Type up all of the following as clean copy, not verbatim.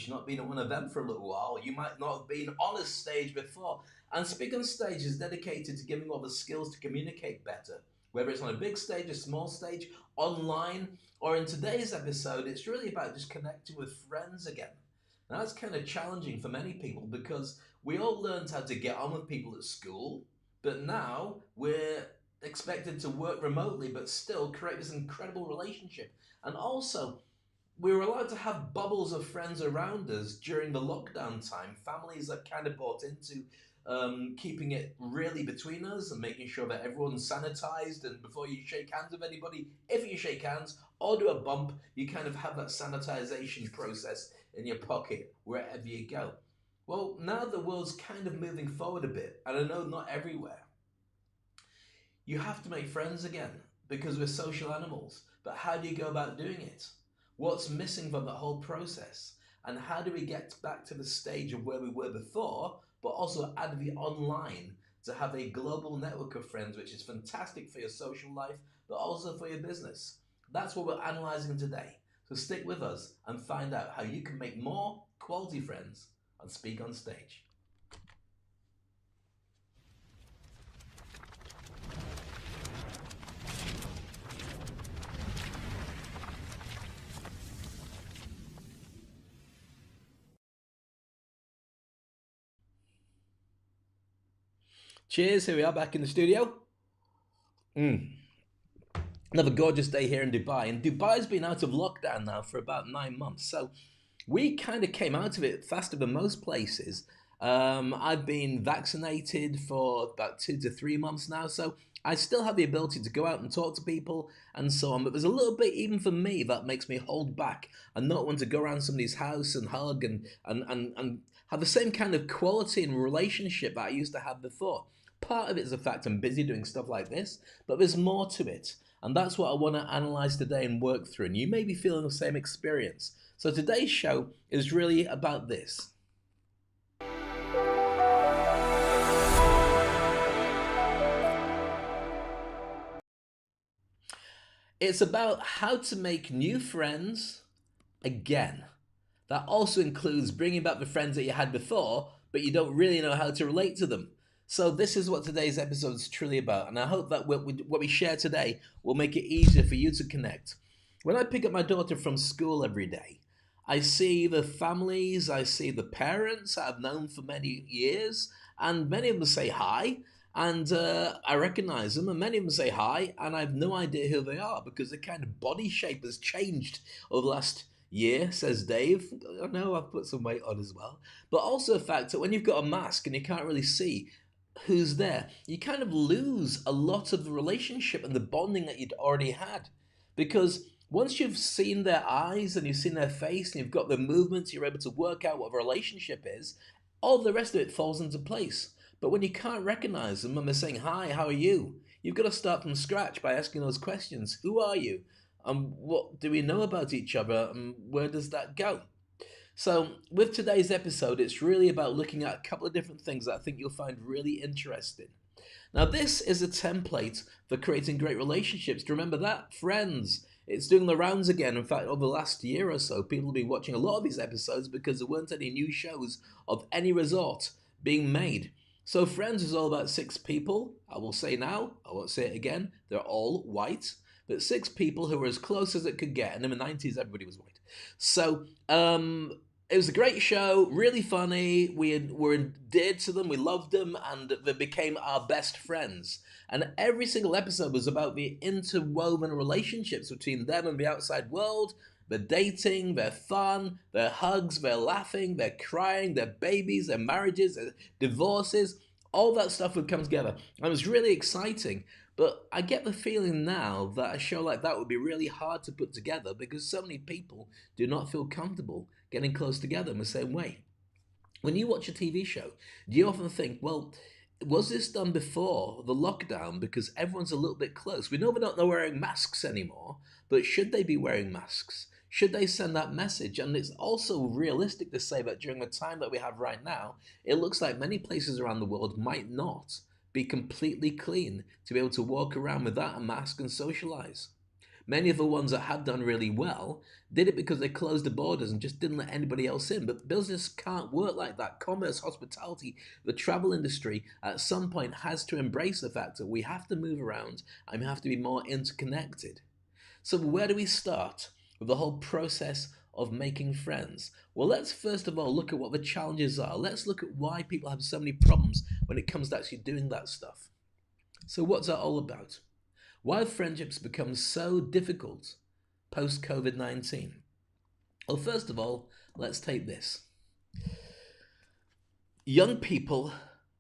not been at one of them for a little while. You might not have been on a stage before. And Speak on Stage is dedicated to giving all the skills to communicate better, whether it's on a big stage, a small stage, online, or in today's episode, it's really about just connecting with friends again. Now, that's kind of challenging for many people because we all learned how to get on with people at school, but now we're expected to work remotely but still create this incredible relationship. And also, we were allowed to have bubbles of friends around us during the lockdown time. Families that kind of bought into keeping it really between us and making sure that everyone's sanitized. And before you shake hands with anybody, if you shake hands or do a bump, you kind of have that sanitization process in your pocket wherever you go. Well, now the world's kind of moving forward a bit, and I know not everywhere. You have to make friends again because we're social animals. But how do you go about doing it? What's missing from that whole process? And how do we get back to the stage of where we were before, but also add the online to have a global network of friends, which is fantastic for your social life, but also for your business? That's what we're analyzing today. So stick with us and find out how you can make more quality friends and speak on stage. Cheers, here we are back in the studio. Another gorgeous day here in Dubai. And Dubai's been out of lockdown now for about 9 months. So we kind of came out of it faster than most places. I've been vaccinated for about 2 to 3 months now. So I still have the ability to go out and talk to people and so on. But there's a little bit, even for me, that makes me hold back and not want to go around somebody's house and hug and have the same kind of quality and relationship that I used to have before. Part of it is the fact I'm busy doing stuff like this, but there's more to it. And that's what I want to analyze today and work through. And you may be feeling the same experience. So today's show is really about this. It's about how to make new friends again. That also includes bringing back the friends that you had before, but you don't really know how to relate to them. So this is what today's episode is truly about, and I hope that what we share today will make it easier for you to connect. When I pick up my daughter from school every day, I see the families, I see the parents I've known for many years, and many of them say hi, and I recognize them, and many of them say hi, and I have no idea who they are because the kind of body shape has changed over the last year, says Dave. I know I've put some weight on as well. But also the fact that when you've got a mask and you can't really see who's there, you kind of lose a lot of the relationship and the bonding that you'd already had. Because once you've seen their eyes and you've seen their face and you've got the movements, you're able to work out what a relationship is, all the rest of it falls into place. But when you can't recognize them and they're saying, hi, how are you? You've got to start from scratch by asking those questions. Who are you? And what do we know about each other? And where does that go? So, with today's episode, it's really about looking at a couple of different things that I think you'll find really interesting. Now, this is a template for creating great relationships. Do you remember that? Friends. It's doing the rounds again. In fact, over the last year or so, people have been watching a lot of these episodes because there weren't any new shows of any resort being made. So, Friends is all about six people. I will say now, I won't say it again. They're all white, but six people who were as close as it could get. And in the 90s, everybody was white. So, it was a great show, really funny. We were endeared to them, we loved them, and they became our best friends. And every single episode was about the interwoven relationships between them and the outside world. Their dating, their fun, their hugs, their laughing, their crying, their babies, their marriages, their divorces. All that stuff would come together. And it was really exciting. But I get the feeling now that a show like that would be really hard to put together because so many people do not feel comfortable getting close together in the same way. When you watch a TV show, do you often think, well, was this done before the lockdown because everyone's a little bit close? We know they're not wearing masks anymore, but should they be wearing masks? Should they send that message? And it's also realistic to say that during the time that we have right now, it looks like many places around the world might not be completely clean to be able to walk around without a mask and socialize. Many of the ones that have done really well did it because they closed the borders and just didn't let anybody else in. But business can't work like that. Commerce, hospitality, the travel industry at some point has to embrace the fact that we have to move around and we have to be more interconnected. So, where do we start with the whole process of making friends? Well, let's first of all look at what the challenges are. Let's look at why people have so many problems when it comes to actually doing that stuff. So, what's that all about? Why have friendships become so difficult post COVID-19? Well, first of all, let's take this. Young people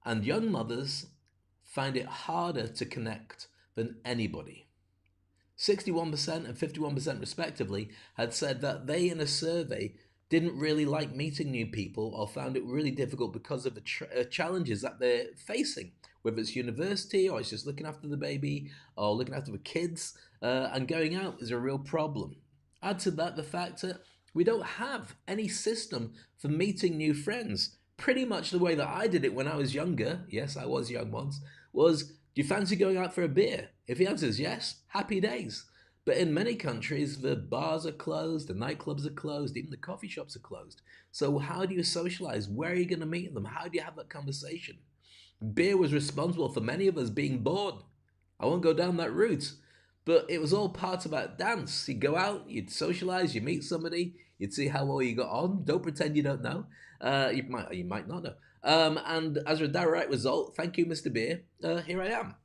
and young mothers find it harder to connect than anybody. 61% and 51% respectively had said that they, in a survey, didn't really like meeting new people or found it really difficult because of the challenges that they're facing, whether it's university or it's just looking after the baby or looking after the kids, and going out is a real problem. Add to that the fact that we don't have any system for meeting new friends. Pretty much the way that I did it when I was younger, yes, I was young once, was, do you fancy going out for a beer? If the answer is yes, happy days. But in many countries, the bars are closed, the nightclubs are closed, even the coffee shops are closed. So how do you socialize? Where are you going to meet them? How do you have that conversation? Beer was responsible for many of us being bored. I won't go down that route. But it was all part of that dance. You'd go out, you'd socialize, you meet somebody, you'd see how well you got on. Don't pretend you don't know. You might not know. And as a direct result, thank you, Mr. Beer. Here I am.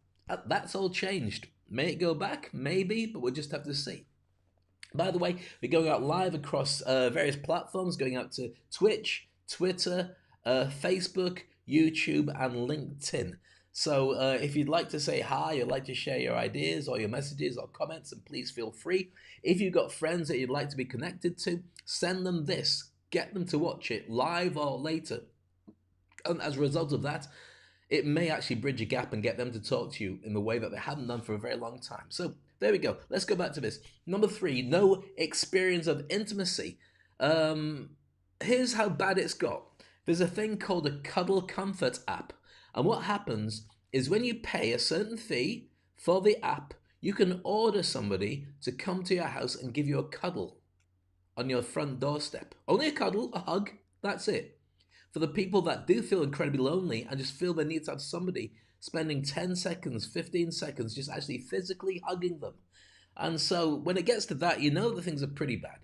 That's all changed. May it go back? Maybe, but we'll just have to see. By the way, we're going out live across various platforms, going out to Twitch, Twitter, Facebook, YouTube, and LinkedIn. So if you'd like to say hi, you'd like to share your ideas or your messages or comments, then please feel free. If you've got friends that you'd like to be connected to, send them this. Get them to watch it live or later. And as a result of that, it may actually bridge a gap and get them to talk to you in the way that they haven't done for a very long time. So there we go. Let's go back to this. Number 3, no experience of intimacy. Here's how bad it's got. There's a thing called a Cuddle Comfort app. And what happens is when you pay a certain fee for the app, you can order somebody to come to your house and give you a cuddle on your front doorstep. Only a cuddle, a hug, that's it. For the people that do feel incredibly lonely and just feel they need to have somebody spending 10 seconds, 15 seconds, just actually physically hugging them. And so when it gets to that, you know that things are pretty bad.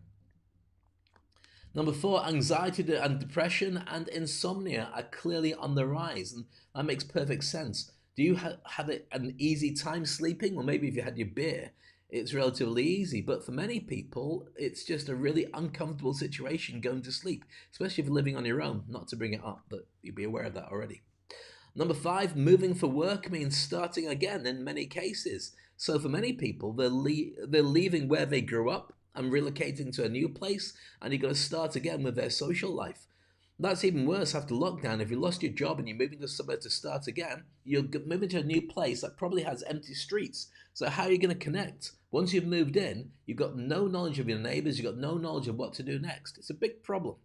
Number 4, anxiety and depression and insomnia are clearly on the rise, and that makes perfect sense. Do you have an easy time sleeping? Well, maybe if you had your beer, it's relatively easy. But for many people, it's just a really uncomfortable situation going to sleep, especially if you're living on your own. Not to bring it up, but you'd be aware of that already. Number 5, moving for work means starting again in many cases. So for many people, they're leaving where they grew up and relocating to a new place, and you've got to start again with their social life. That's even worse after lockdown. If you lost your job and you're moving to somewhere to start again, you're moving to a new place that probably has empty streets. So how are you going to connect? Once you've moved in, you've got no knowledge of your neighbors, you've got no knowledge of what to do next. It's a big problem.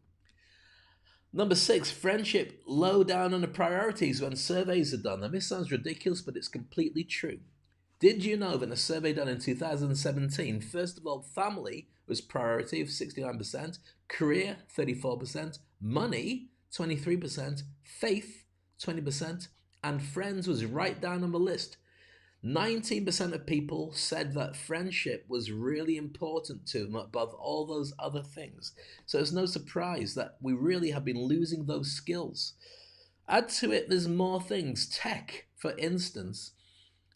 Number 6, friendship low down on the priorities when surveys are done. Now this sounds ridiculous, but it's completely true. Did you know that in a survey done in 2017, first of all, family was priority of 69%, career 34%, money 23%, faith 20%, and friends was right down on the list. 19% of people said that friendship was really important to them above all those other things. So it's no surprise that we really have been losing those skills. Add to it, there's more things. Tech, for instance,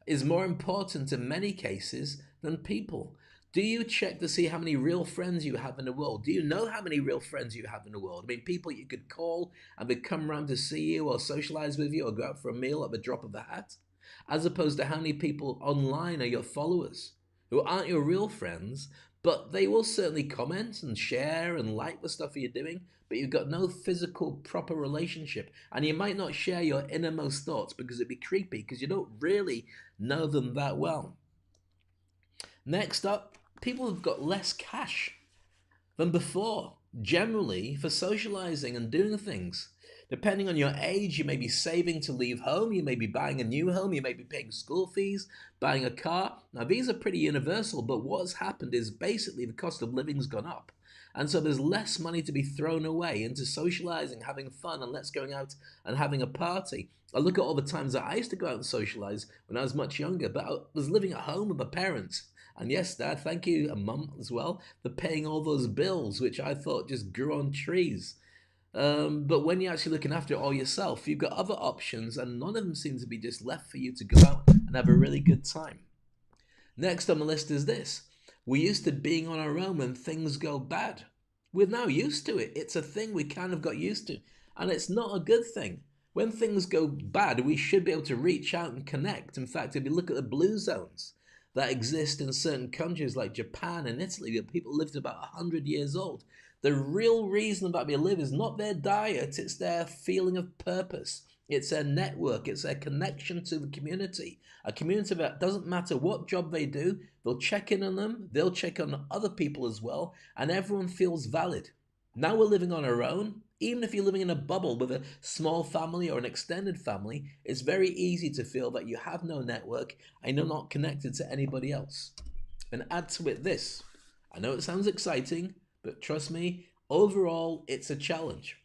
is more important in many cases than people. Do you check to see how many real friends you have in the world? Do you know how many real friends you have in the world? I mean, people you could call and they'd come around to see you or socialize with you or go out for a meal at the drop of a hat, as opposed to how many people online are your followers who aren't your real friends, but they will certainly comment and share and like the stuff you're doing, but you've got no physical proper relationship, and you might not share your innermost thoughts because it'd be creepy because you don't really know them that well. Next up, people have got less cash than before, generally, for socializing and doing things. Depending on your age, you may be saving to leave home, you may be buying a new home, you may be paying school fees, buying a car. Now, these are pretty universal, but what's happened is basically the cost of living's gone up. And so there's less money to be thrown away into socializing, having fun, and let's going out and having a party. I look at all the times that I used to go out and socialize when I was much younger, but I was living at home with my parents. And yes, Dad, thank you, and Mum as well, for paying all those bills, which I thought just grew on trees. But when you're actually looking after it all yourself, you've got other options, and none of them seem to be just left for you to go out and have a really good time. Next on the list is this. We're used to being on our own when things go bad. We're now used to it. It's a thing we kind of got used to, and it's not a good thing. When things go bad, we should be able to reach out and connect. In fact, if you look at the blue zones that exist in certain countries like Japan and Italy, where people live to about 100 years old, the real reason that they live is not their diet, it's their feeling of purpose. It's their network, it's their connection to the community. A community that doesn't matter what job they do, they'll check in on them, they'll check on other people as well, and everyone feels valid. Now we're living on our own. Even if you're living in a bubble with a small family or an extended family, it's very easy to feel that you have no network and you're not connected to anybody else. And add to it this. I know it sounds exciting, but trust me, overall, it's a challenge.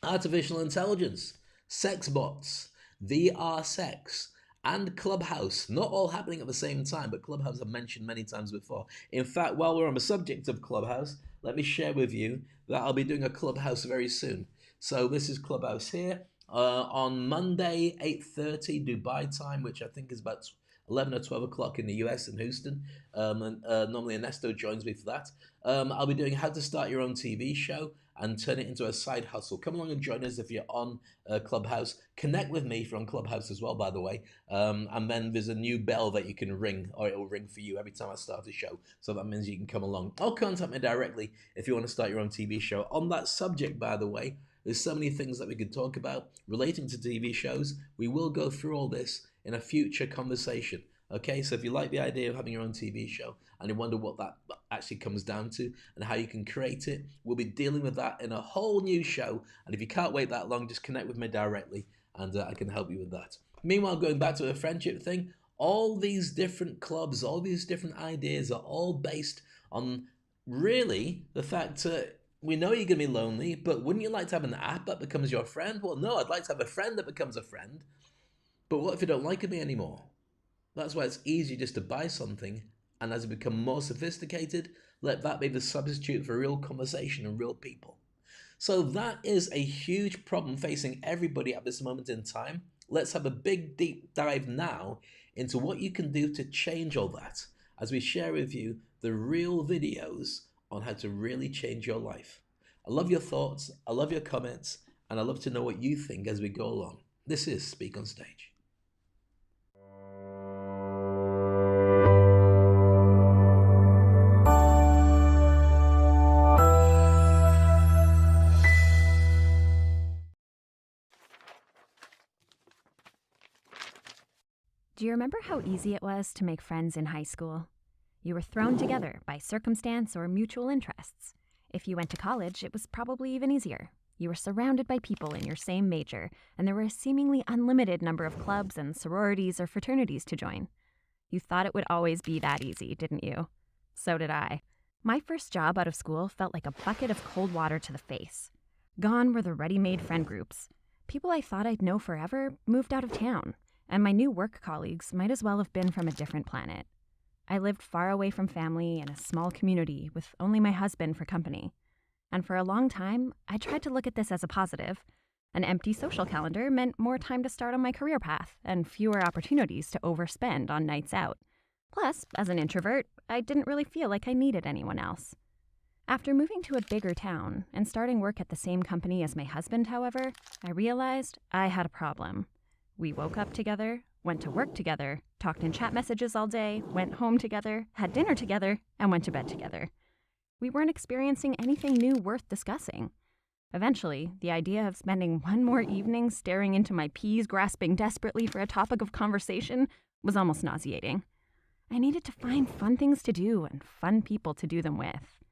Artificial intelligence, sex bots, VR sex, and Clubhouse, not all happening at the same time, but Clubhouse I've mentioned many times before. In fact, while we're on the subject of Clubhouse, let me share with you that I'll be doing a Clubhouse very soon. So this is Clubhouse here. On Monday, 8:30 Dubai time, which I think is about 11 or 12 o'clock in the US in Houston. Normally Ernesto joins me for that. I'll be doing how to start your own TV show and turn it into a side hustle. Come along and join us if you're on Clubhouse. Connect with me if you're on Clubhouse as well, by the way. And then there's a new bell that you can ring, or it will ring for you every time I start a show. So that means you can come along. Or contact me directly if you want to start your own TV show. On that subject, by the way, there's so many things that we could talk about relating to TV shows. We will go through all this in a future conversation. Okay, so if you like the idea of having your own TV show and you wonder what that actually comes down to and how you can create it, we'll be dealing with that in a whole new show. And if you can't wait that long, just connect with me directly and I can help you with that. Meanwhile, going back to the friendship thing, all these different clubs, all these different ideas are all based on really the fact that we know you're going to be lonely, but wouldn't you like to have an app that becomes your friend? Well, no, I'd like to have a friend that becomes a friend. But what if you don't like me anymore? That's why it's easy just to buy something, and as it becomes more sophisticated, let that be the substitute for real conversation and real people. So that is a huge problem facing everybody at this moment in time. Let's have a big deep dive now into what you can do to change all that as we share with you the real videos on how to really change your life. I love your thoughts, I love your comments, and I love to know what you think as we go along. This is Speak on Stage. Do you remember how easy it was to make friends in high school? You were thrown together by circumstance or mutual interests. If you went to college, it was probably even easier. You were surrounded by people in your same major, and there were a seemingly unlimited number of clubs and sororities or fraternities to join. You thought it would always be that easy, didn't you? So did I. My first job out of school felt like a bucket of cold water to the face. Gone were the ready-made friend groups. People I thought I'd know forever moved out of town, and my new work colleagues might as well have been from a different planet. I lived far away from family in a small community with only my husband for company. And for a long time, I tried to look at this as a positive. An empty social calendar meant more time to start on my career path and fewer opportunities to overspend on nights out. Plus, as an introvert, I didn't really feel like I needed anyone else. After moving to a bigger town and starting work at the same company as my husband, however, I realized I had a problem. We woke up together, went to work together, talked in chat messages all day, went home together, had dinner together, and went to bed together. We weren't experiencing anything new worth discussing. Eventually, the idea of spending one more evening staring into my peas, grasping desperately for a topic of conversation, was almost nauseating. I needed to find fun things to do and fun people to do them with.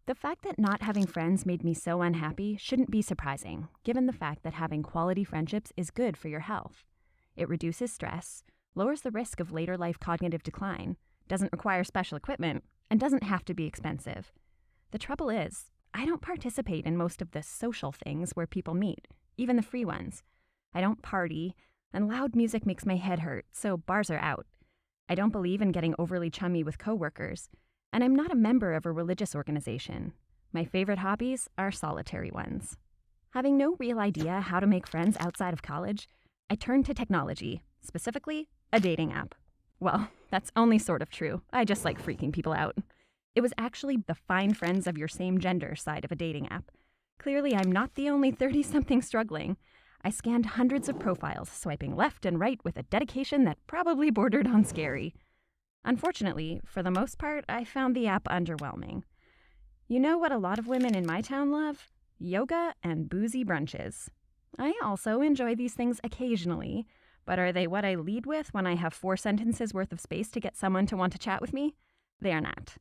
The fact that not having friends made me so unhappy shouldn't be surprising, given the fact that having quality friendships is good for your health. It reduces stress, lowers the risk of later life cognitive decline, doesn't require special equipment, and doesn't have to be expensive. The trouble is, I don't participate in most of the social things where people meet, even the free ones. I don't party, and loud music makes my head hurt, so bars are out. I don't believe in getting overly chummy with coworkers, and I'm not a member of a religious organization. My favorite hobbies are solitary ones. Having no real idea how to make friends outside of college, I turned to technology, specifically a dating app. Well, that's only sort of true. I just like freaking people out. It was actually the find friends of your same gender side of a dating app. Clearly, I'm not the only 30-something struggling. I scanned hundreds of profiles, swiping left and right with a dedication that probably bordered on scary. Unfortunately, for the most part, I found the app underwhelming. You know what a lot of women in my town love? Yoga and boozy brunches. I also enjoy these things occasionally, but are they what I lead with when I have 4 sentences worth of space to get someone to want to chat with me? They are not.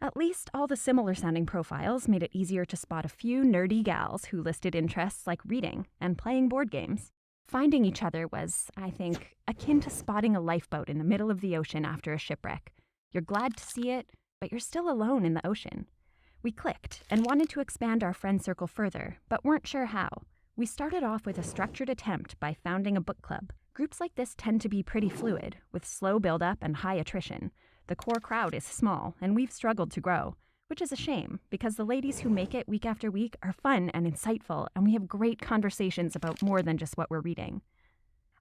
At least all the similar-sounding profiles made it easier to spot a few nerdy gals who listed interests like reading and playing board games. Finding each other was, I think, akin to spotting a lifeboat in the middle of the ocean after a shipwreck. You're glad to see it, but you're still alone in the ocean. We clicked and wanted to expand our friend circle further, but weren't sure how. We started off with a structured attempt by founding a book club. Groups like this tend to be pretty fluid, with slow build-up and high attrition. The core crowd is small, and we've struggled to grow, which is a shame, because the ladies who make it week after week are fun and insightful, and we have great conversations about more than just what we're reading.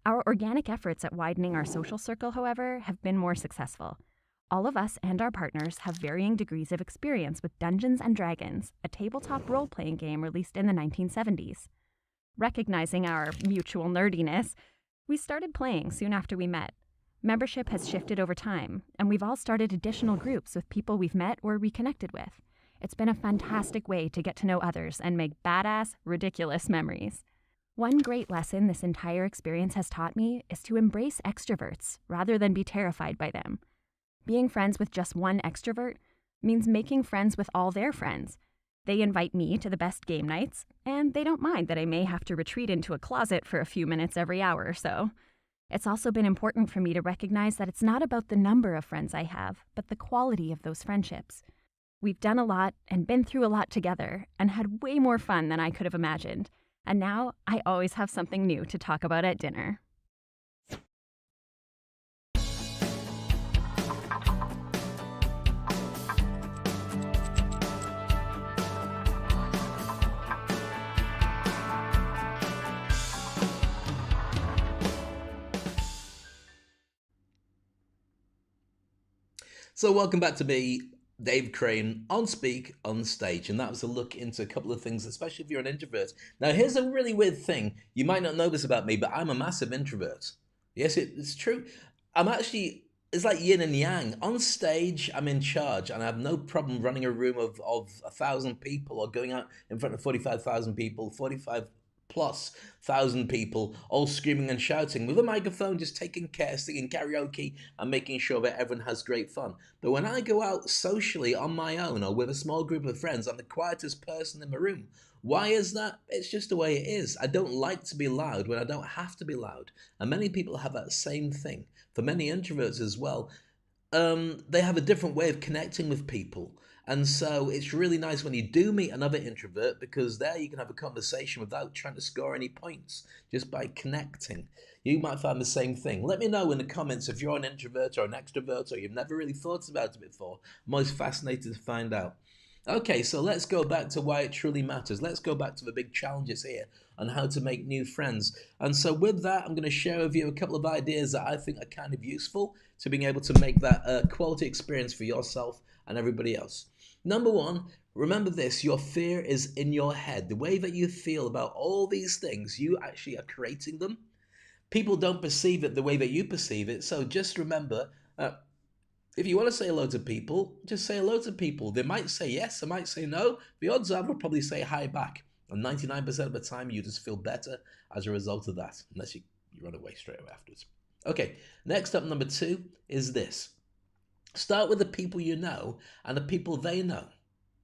Our organic efforts at widening our social circle, however, have been more successful. All of us and our partners have varying degrees of experience with Dungeons & Dragons, a tabletop role-playing game released in the 1970s. Recognizing our mutual nerdiness, we started playing soon after we met. Membership has shifted over time, and we've all started additional groups with people we've met or reconnected with. It's been a fantastic way to get to know others and make badass, ridiculous memories. One great lesson this entire experience has taught me is to embrace extroverts rather than be terrified by them. Being friends with just one extrovert means making friends with all their friends. They invite me to the best game nights, and they don't mind that I may have to retreat into a closet for a few minutes every hour or so. It's also been important for me to recognize that it's not about the number of friends I have, but the quality of those friendships. We've done a lot and been through a lot together and had way more fun than I could have imagined. And now I always have something new to talk about at dinner. So welcome back to me, Dave Crane, on Speak on Stage, and that was a look into a couple of things, especially if you're an introvert. Now, here's a really weird thing. You might not know this about me, but I'm a massive introvert. Yes, it's true. It's like yin and yang. On stage, I'm in charge, and I have no problem running a room of 1,000 people or going out in front of 45,000 people, 45 plus thousand people all screaming and shouting with a microphone, just taking care, singing karaoke and making sure that everyone has great fun. But when I go out socially on my own or with a small group of friends, I'm the quietest person in the room. Why is that? It's just the way it is. I don't like to be loud when I don't have to be loud. And many people have that same thing. For many introverts as well, they have a different way of connecting with people. And so it's really nice when you do meet another introvert, because there you can have a conversation without trying to score any points, just by connecting. You might find the same thing. Let me know in the comments if you're an introvert or an extrovert, or you've never really thought about it before. I'm always fascinated to find out. Okay, so let's go back to why it truly matters. Let's go back to the big challenges here on how to make new friends. And so with that, I'm going to share with you a couple of ideas that I think are kind of useful to being able to make that a quality experience for yourself and everybody else. Number one, remember this: your fear is in your head. The way that you feel about all these things, you actually are creating them. People don't perceive it the way that you perceive it. So just remember, if you want to say hello to people, just say hello to people. They might say yes, they might say no. The odds are they'll probably say hi back. And 99% of the time, you just feel better as a result of that, unless you run away straight away afterwards. Okay, next up, number two is this. Start with the people you know and the people they know.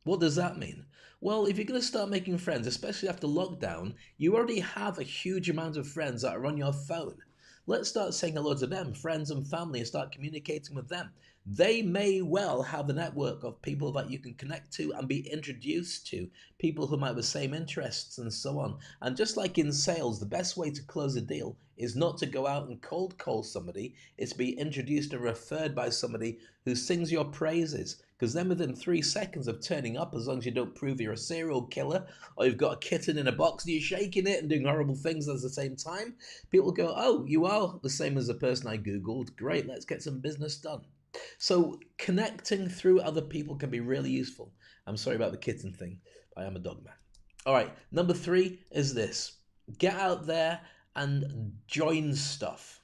What does that mean? Well, if you're going to start making friends, especially after lockdown, you already have a huge amount of friends that are on your phone. Let's start saying hello to them, friends and family, and start communicating with them. They may well have a network of people that you can connect to and be introduced to, people who might have the same interests and so on. And just like in sales, the best way to close a deal is not to go out and cold call somebody, it's to be introduced and referred by somebody who sings your praises. Because then within 3 seconds of turning up, as long as you don't prove you're a serial killer or you've got a kitten in a box and you're shaking it and doing horrible things at the same time, people go, oh, you are the same as the person I Googled. Great, let's get some business done. So connecting through other people can be really useful. I'm sorry about the kitten thing, but I am a dog man. All right, number 3 is this. Get out there and join stuff.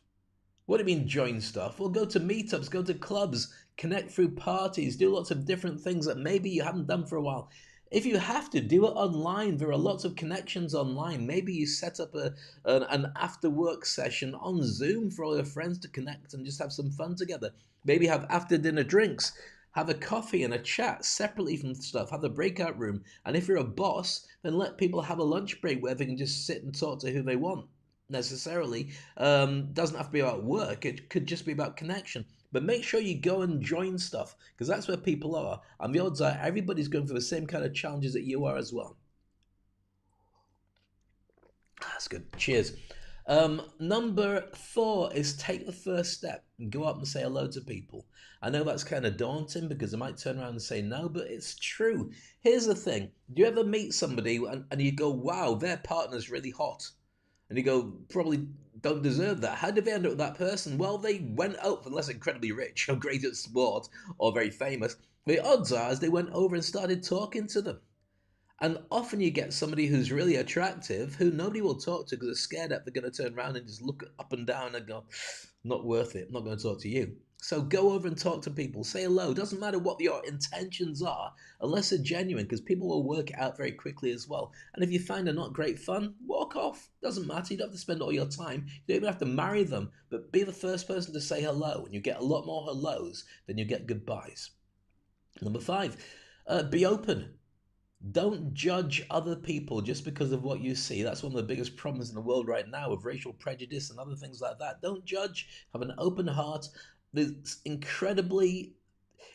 What do you mean join stuff? Well, go to meetups, go to clubs, connect through parties, do lots of different things that maybe you haven't done for a while. If you have to, do it online. There are lots of connections online. Maybe you set up an after work session on Zoom for all your friends to connect and just have some fun together. Maybe have after dinner drinks, have a coffee and a chat separately from stuff, have a breakout room. And if you're a boss, then let people have a lunch break where they can just sit and talk to who they want necessarily. Doesn't have to be about work, it could just be about connection. But make sure you go and join stuff because that's where people are. And the odds are everybody's going through the same kind of challenges that you are as well. That's good. Cheers. Number 4 is take the first step and go up and say hello to people. I know that's kind of daunting because they might turn around and say no, but it's true. Here's the thing. Do you ever meet somebody and you go, wow, their partner's really hot? And you go, probably don't deserve that. How did they end up with that person? Well, they went out, unless incredibly rich or great at sport or very famous. The odds are, as they went over and started talking to them. And often you get somebody who's really attractive who nobody will talk to because they're scared that they're going to turn around and just look up and down and go, not worth it, I'm not going to talk to you. So go over and talk to people, say hello. Doesn't matter what your intentions are, unless they're genuine, because people will work it out very quickly as well. And if you find they're not great fun, walk off. Doesn't matter, you don't have to spend all your time. You don't even have to marry them, but be the first person to say hello, and you get a lot more hellos than you get goodbyes. Number 5, be open. Don't judge other people just because of what you see. That's one of the biggest problems in the world right now with racial prejudice and other things like that. Don't judge. Have an open heart. It's incredibly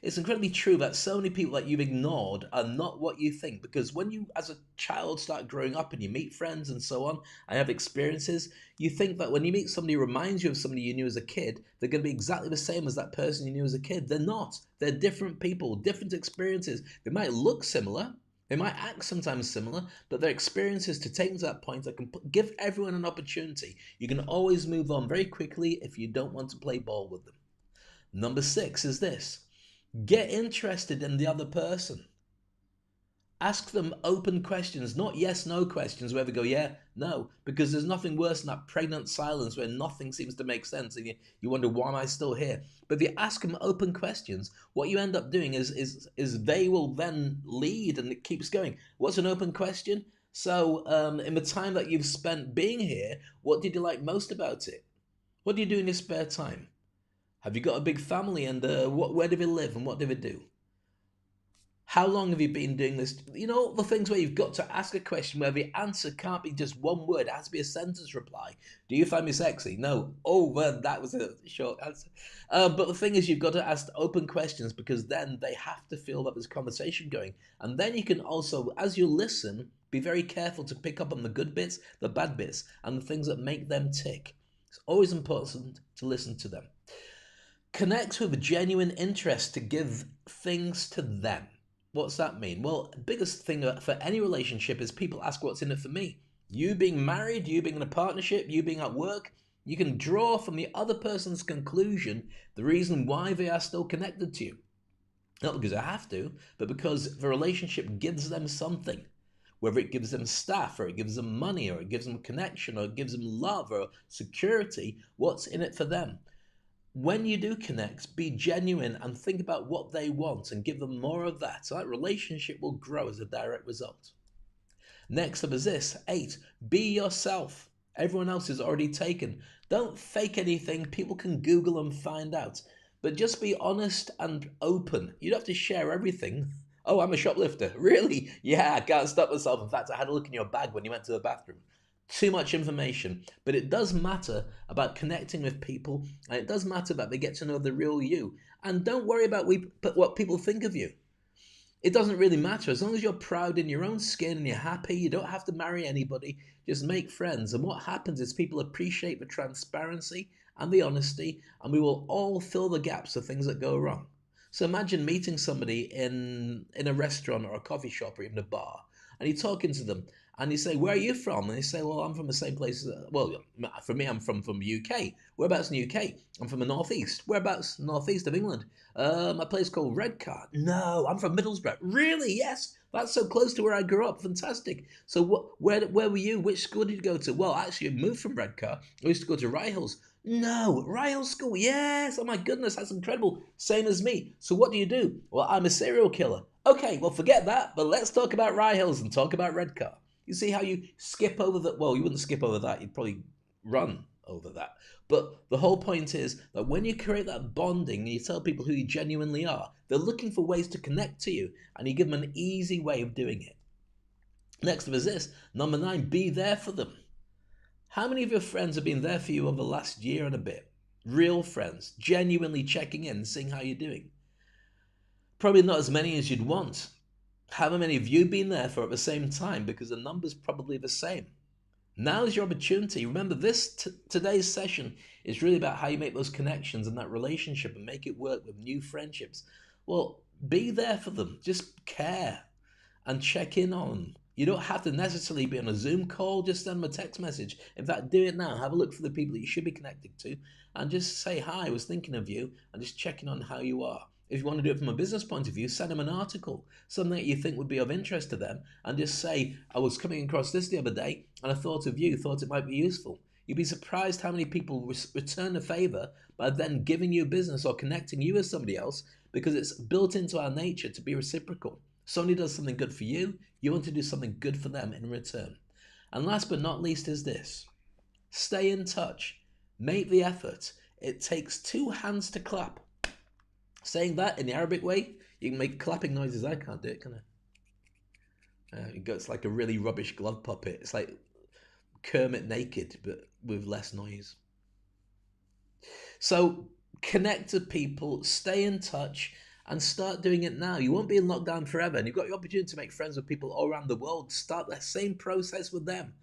true that so many people that you've ignored are not what you think. Because when you, as a child, start growing up and you meet friends and so on, and have experiences, you think that when you meet somebody who reminds you of somebody you knew as a kid, they're going to be exactly the same as that person you knew as a kid. They're not. They're different people, different experiences. They might look similar. They might act sometimes similar, but their experiences to take them to that point that can give everyone an opportunity. You can always move on very quickly if you don't want to play ball with them. Number 6 is this. Get interested in the other person. Ask them open questions, not yes, no questions where they go, yeah, no, because there's nothing worse than that pregnant silence where nothing seems to make sense and you wonder, why am I still here? But if you ask them open questions, what you end up doing is they will then lead and it keeps going. What's an open question? So in the time that you've spent being here, what did you like most about it? What do you do in your spare time? Have you got a big family and where do they live and what do they do? How long have you been doing this? You know, the things where you've got to ask a question where the answer can't be just one word, it has to be a sentence reply. Do you find me sexy? No. Oh, well, that was a short answer. But the thing is, you've got to ask open questions because then they have to feel that there's conversation going. And then you can also, as you listen, be very careful to pick up on the good bits, the bad bits, and the things that make them tick. It's always important to listen to them. Connect with a genuine interest to give things to them. What's that mean? Well, the biggest thing for any relationship is people ask what's in it for me. You being married, you being in a partnership, you being at work, you can draw from the other person's conclusion the reason why they are still connected to you. Not because they have to, but because the relationship gives them something. Whether it gives them staff, or it gives them money, or it gives them connection, or it gives them love, or security, what's in it for them? When you do connect, be genuine and think about what they want and give them more of that. So that relationship will grow as a direct result. Next up is this, 8, be yourself. Everyone else is already taken. Don't fake anything. People can Google and find out. But just be honest and open. You don't have to share everything. Oh, I'm a shoplifter. Really? Yeah, I can't stop myself. In fact, I had a look in your bag when you went to the bathroom. Too much information. But it does matter about connecting with people, and it does matter that they get to know the real you. And don't worry about what people think of you. It doesn't really matter. As long as you're proud in your own skin and you're happy, you don't have to marry anybody. Just make friends. And what happens is people appreciate the transparency and the honesty, and we will all fill the gaps of things that go wrong. So imagine meeting somebody in a restaurant or a coffee shop or even a bar, and you're talking to them, and you say, "Where are you from?" And they say, "Well, I'm from the same place." Well, for me, I'm from the UK. Whereabouts in the UK? I'm from the northeast. Whereabouts? Northeast of England. A place called Redcar. No, I'm from Middlesbrough. Really? Yes. That's so close to where I grew up. Fantastic. So where were you? Which school did you go to? Well, actually, I moved from Redcar. I used to go to Rye Hills. No, Rye Hills School. Yes. Oh my goodness, that's incredible. Same as me. So what do you do? Well, I'm a serial killer. Okay, well, forget that. But let's talk about Rye Hills and talk about Redcar. You see how you skip over that? Well, you wouldn't skip over that. You'd probably run over that. But the whole point is that when you create that bonding and you tell people who you genuinely are, they're looking for ways to connect to you, and you give them an easy way of doing it. Next up is this. Number 9, be there for them. How many of your friends have been there for you over the last year and a bit? Real friends, genuinely checking in, seeing how you're doing. Probably not as many as you'd want. How many have you been there for at the same time? Because the number's probably the same. Now's your opportunity. Remember, today's session is really about how you make those connections and that relationship and make it work with new friendships. Well, be there for them. Just care and check in on them. You don't have to necessarily be on a Zoom call. Just send them a text message. In fact, do it now. Have a look for the people that you should be connected to and just say, "Hi, I was thinking of you," and just checking on how you are. If you want to do it from a business point of view, send them an article, something that you think would be of interest to them, and just say, "I was coming across this the other day, and I thought of you, thought it might be useful." You'd be surprised how many people return a favor by then giving you business or connecting you with somebody else, because it's built into our nature to be reciprocal. Somebody does something good for you, you want to do something good for them in return. And last but not least is this. Stay in touch. Make the effort. It takes 2 hands to clap. Saying that in the Arabic way, you can make clapping noises. I can't do it, can I? It's like a really rubbish glove puppet. It's like Kermit naked, but with less noise. So connect to people, stay in touch, and start doing it now. You won't be in lockdown forever, and you've got the opportunity to make friends with people all around the world. Start that same process with them.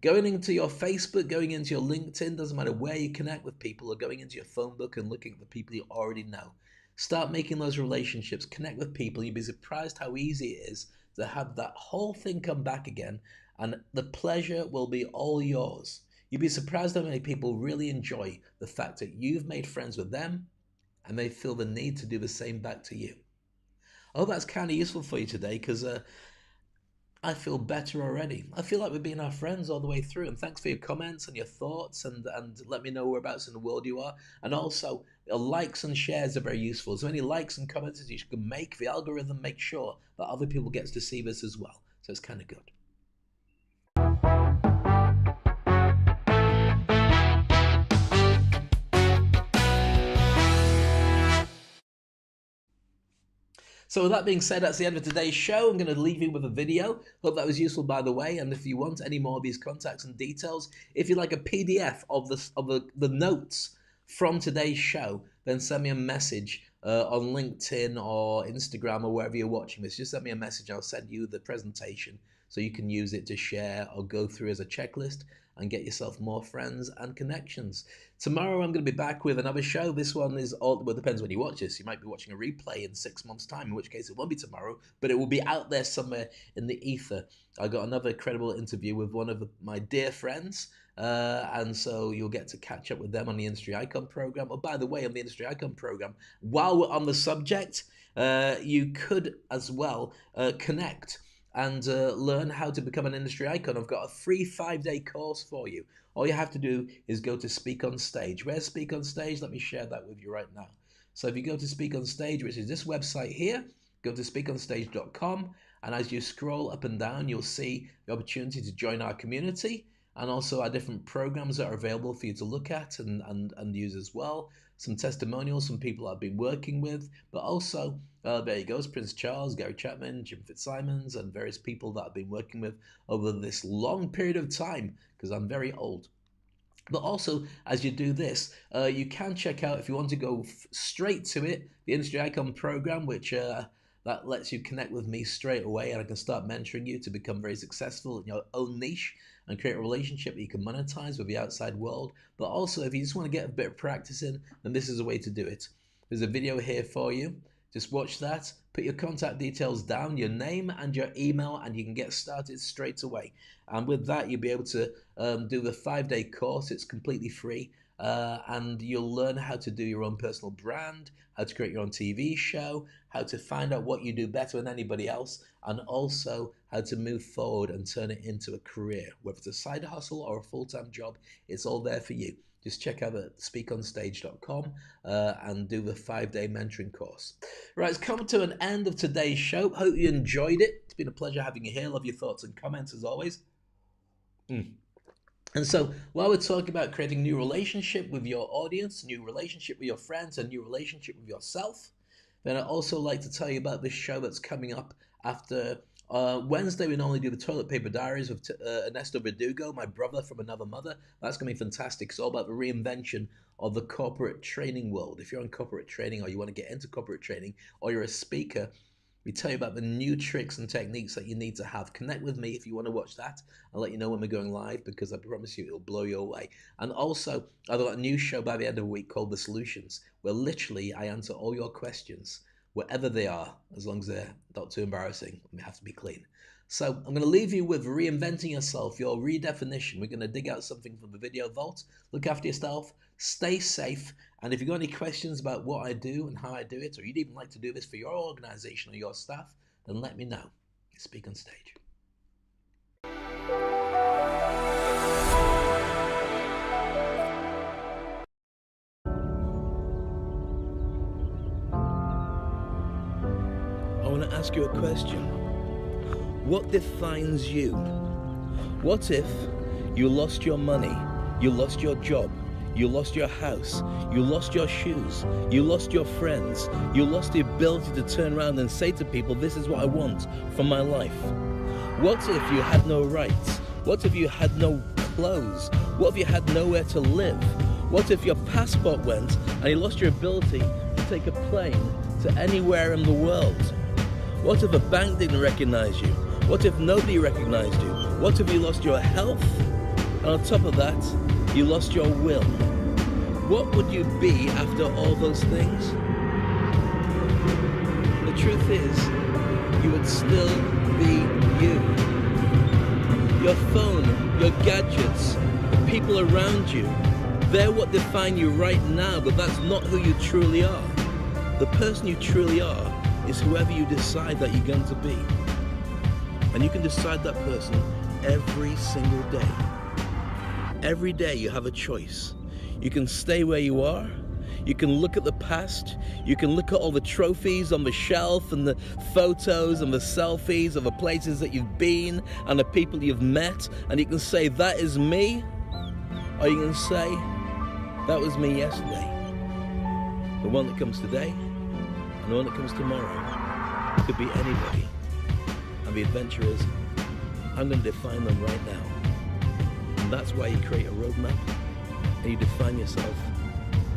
Going into your Facebook, going into your LinkedIn, doesn't matter where you connect with people, or going into your phone book and looking at the people you already know. Start making those relationships, connect with people. You'd be surprised how easy it is to have that whole thing come back again, and the pleasure will be all yours. You'd be surprised how many people really enjoy the fact that you've made friends with them and they feel the need to do the same back to you. I hope that's kind of useful for you today, because I feel better already. I feel like we've been our friends all the way through. And thanks for your comments and your thoughts, and let me know whereabouts in the world you are. And also, likes and shares are very useful. So any likes and comments that you can make, the algorithm makes sure that other people gets to see this as well. So it's kind of good. So with that being said, that's the end of today's show. I'm going to leave you with a video. Hope that was useful, by the way. And if you want any more of these contacts and details, if you'd like a PDF of the notes from today's show, then send me a message on LinkedIn or Instagram or wherever you're watching this. Just send me a message. I'll send you the presentation so you can use it to share or go through as a checklist and get yourself more friends and connections. Tomorrow I'm going to be back with another show. This one is all, well, it depends when you watch this. You might be watching a replay in 6 months' time, in which case it won't be tomorrow, but it will be out there somewhere in the ether. I got another incredible interview with one of my dear friends, and so you'll get to catch up with them on the Industry Icon program. Oh, by the way, on the Industry Icon program, while we're on the subject, you could as well connect and learn how to become an industry icon. I've got a free 5-day course for you. All you have to do is go to Speak on Stage. Where's Speak on Stage? Let me share that with you right now. So if you go to Speak on Stage, which is this website here, go to speakonstage.com, and as you scroll up and down, you'll see the opportunity to join our community. and also our different programs that are available for you to look at and use as well. Some testimonials from people I've been working with, but also there you go, Prince Charles, Gary Chapman, Jim Fitzsimons, and various people that I've been working with over this long period of time because I'm very old. But also, as you do this, you can check out, if you want to go straight to it, the Industry Icon program, which that lets you connect with me straight away, and I can start mentoring you to become very successful in your own niche and create a relationship that you can monetize with the outside world. But also, if you just want to get a bit of practice in, then this is a way to do it. There's a video here for you. Just watch that, put your contact details down, your name and your email, and you can get started straight away. And with that, you'll be able to do the 5-day course. It's completely free. And you'll learn how to do your own personal brand, how to create your own TV show, how to find out what you do better than anybody else, and also how to move forward and turn it into a career. Whether it's a side hustle or a full-time job, it's all there for you. Just check out at speakonstage.com and do the 5-day mentoring course. Right, it's come to an end of today's show. Hope you enjoyed it. It's been a pleasure having you here. Love your thoughts and comments as always. And so while we're talking about creating new relationship with your audience, new relationship with your friends, and new relationship with yourself, then I'd also like to tell you about this show that's coming up after Wednesday. We normally do the Toilet Paper Diaries with Ernesto Verdugo, my brother from another mother. That's going to be fantastic. It's all about the reinvention of the corporate training world. If you're in corporate training or you want to get into corporate training or you're a speaker, we tell you about the new tricks and techniques that you need to have. Connect with me if you want to watch that. I'll let you know when we're going live because I promise you it'll blow you away. And also, I've got a new show by the end of the week called The Solutions, where literally I answer all your questions, wherever they are, as long as they're not too embarrassing and they have to be clean. So I'm going to leave you with reinventing yourself, your redefinition. We're going to dig out something from the video vault. Look after yourself, stay safe, and if you've got any questions about what I do and how I do it, or you'd even like to do this for your organization or your staff, then let me know. Speak on stage. I want to ask you a question. What defines you? What if you lost your money, you lost your job, you lost your house, you lost your shoes, you lost your friends, you lost the ability to turn around and say to people, this is what I want from my life? What if you had no rights? What if you had no clothes? What if you had nowhere to live? What if your passport went and you lost your ability to take a plane to anywhere in the world? What if a bank didn't recognize you? What if nobody recognized you? What if you lost your health? And on top of that, you lost your will. What would you be after all those things? The truth is, you would still be you. Your phone, your gadgets, the people around you, they're what define you right now, but that's not who you truly are. The person you truly are is whoever you decide that you're going to be. And you can decide that person every single day. Every day you have a choice. You can stay where you are. You can look at the past. You can look at all the trophies on the shelf and the photos and the selfies of the places that you've been and the people you've met. And you can say, that is me. Or you can say, that was me yesterday. The one that comes today and the one that comes tomorrow. It could be anybody. And the adventure is, I'm going to define them right now. And that's why you create a roadmap and you define yourself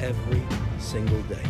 every single day.